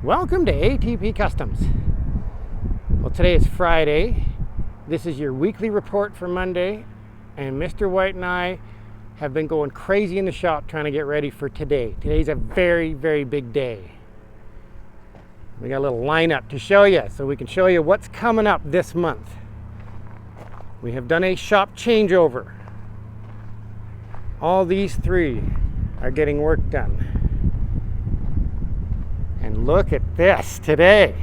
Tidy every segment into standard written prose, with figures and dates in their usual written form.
Welcome to ATP Customs. Well, today is Friday. This is your weekly report for Monday, and Mr. White and I have been going crazy in the shop trying to get ready for today. Today's a very, very big day. We got a little lineup to show you, so we can show you what's coming up this month. We have done a shop changeover. All these three are getting work done. And look at this today.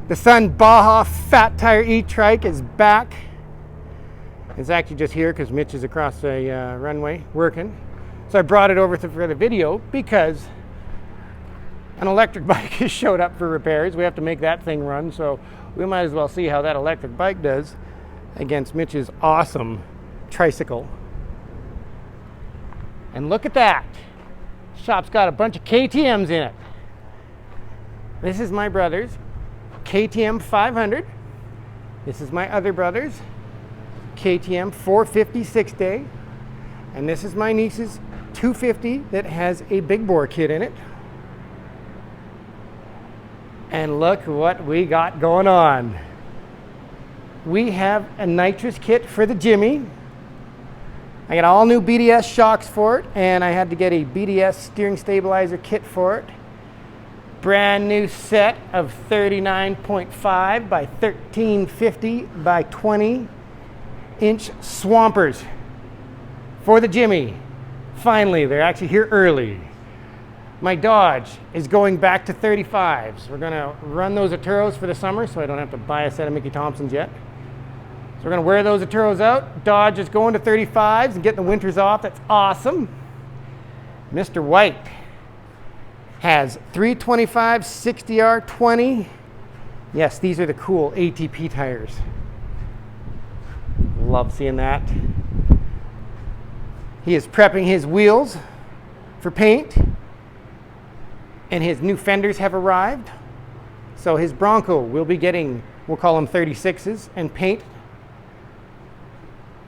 The Sun Baja Fat Tire E-trike is back. It's actually just here because Mitch is across the runway working. So I brought it over for the video because an electric bike has showed up for repairs. We have to make that thing run, so we might as well see how that electric bike does against Mitch's awesome tricycle. And look at that. Shop's got a bunch of KTMs in it. This is my brother's KTM 500. This is my other brother's KTM 450 6-day. And this is my niece's 250 that has a big bore kit in it. And look what we got going on. We have a nitrous kit for the Jimmy. I got all new BDS shocks for it, and I had to get a BDS steering stabilizer kit for it. Brand new set of 39.5 by 1350 by 20 inch swampers for the Jimmy. Finally, they're actually here early. My Dodge is going back to 35s. We're gonna run those Aturos for the summer, so I don't have to buy a set of Mickey Thompsons yet. So we're gonna wear those Aturos out. Dodge is going to 35s and getting the winters off. That's awesome. Mr. White has 325 60R20. Yes, these are the cool ATP tires. Love seeing that. He is prepping his wheels for paint, and his new fenders have arrived. So his Bronco will be getting, we'll call them 36s, and paint.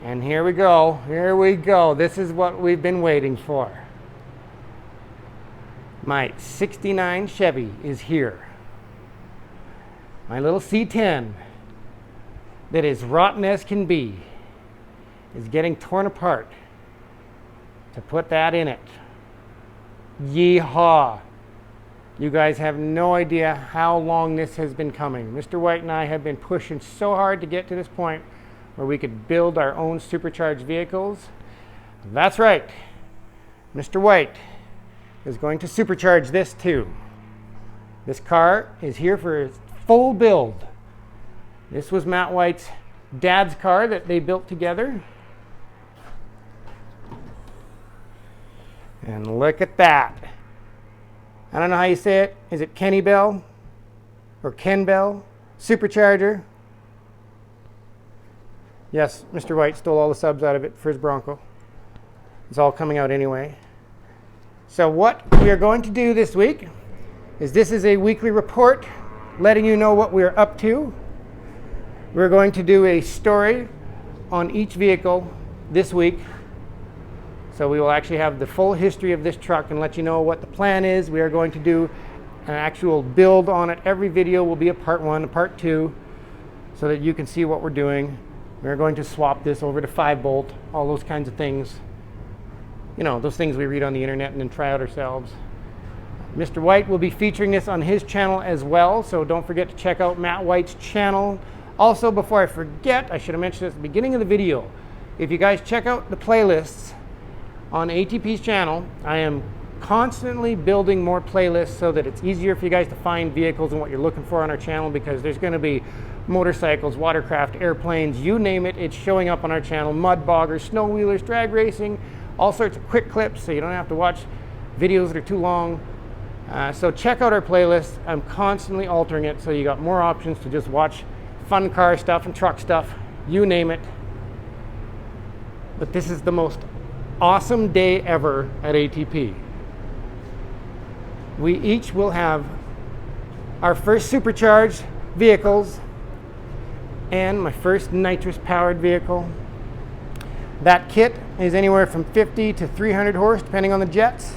And here we go, here we go. This is what we've been waiting for. My 69 Chevy is here. My little C10 that is rotten as can be is getting torn apart to put that in it. Yeehaw. You guys have no idea how long this has been coming. Mr. White and I have been pushing so hard to get to this point where we could build our own supercharged vehicles. That's right. Mr. White is going to supercharge this too. This car is here for its full build. This was Matt White's dad's car that they built together. And look at that. I don't know how you say it. Is it Kenny Bell or Ken Bell? Supercharger. Yes, Mr. White stole all the subs out of it for his Bronco. It's all coming out anyway. So what we are going to do this week is this is a weekly report letting you know what we're up to. We're going to do a story on each vehicle this week. So we will actually have the full history of this truck and let you know what the plan is. We are going to do an actual build on it. Every video will be a part 1, a part 2, so that you can see what we're doing. We're going to swap this over to 5-bolt, all those kinds of things. You know, those things we read on the internet and then try out ourselves. Mr. White will be featuring this on his channel as well, so don't forget to check out Matt White's channel. Also, before I forget, I should have mentioned this at the beginning of the video. If you guys check out the playlists on ATP's channel, I am constantly building more playlists so that it's easier for you guys to find vehicles and what you're looking for on our channel, because there's going to be motorcycles, watercraft, airplanes, you name it, it's showing up on our channel. Mud boggers, snow wheelers, drag racing, all sorts of quick clips so you don't have to watch videos that are too long. So check out our playlist. I'm constantly altering it so you got more options to just watch fun car stuff and truck stuff, you name it. But this is the most awesome day ever at ATP. We each will have our first supercharged vehicles and my first nitrous powered vehicle. That kit is anywhere from 50 to 300 horse depending on the jets.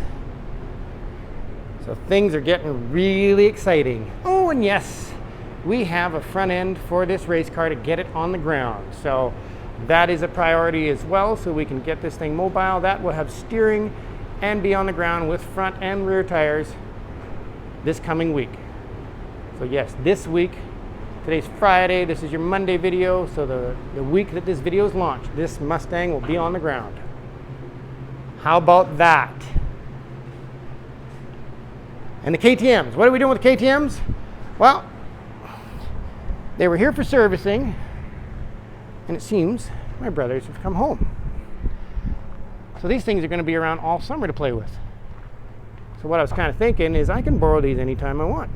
So things are getting really exciting. Oh, and yes, we have a front end for this race car to get it on the ground. So that is a priority as well, so we can get this thing mobile. That will have steering and be on the ground with front and rear tires this coming week. So yes, this week, today's Friday, this is your Monday video, so the week that this video is launched, this Mustang will be on the ground. How about that? And the KTMs, what are we doing with the KTMs? Well, they were here for servicing, and it seems my brothers have come home. So these things are going to be around all summer to play with. So what I was kind of thinking is I can borrow these anytime I want.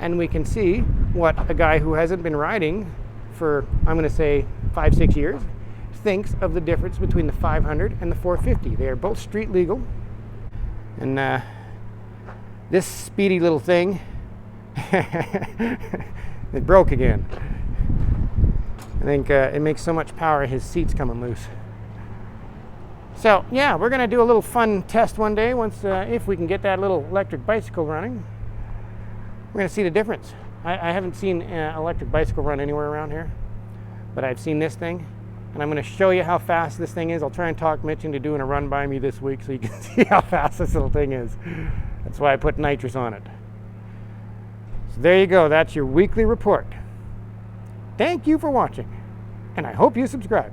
And we can see what a guy who hasn't been riding for, I'm going to say, 5-6 years, thinks of the difference between the 500 and the 450. They are both street legal. And this speedy little thing, it broke again. I think it makes so much power, his seat's coming loose. So yeah, we're going to do a little fun test one day once, if we can get that little electric bicycle running. We're going to see the difference. I haven't seen an electric bicycle run anywhere around here, but I've seen this thing, and I'm going to show you how fast this thing is. I'll try and talk Mitch into doing a run by me this week so you can see how fast this little thing is. That's why I put nitrous on it. So there you go. That's your weekly report. Thank you for watching, and I hope you subscribe.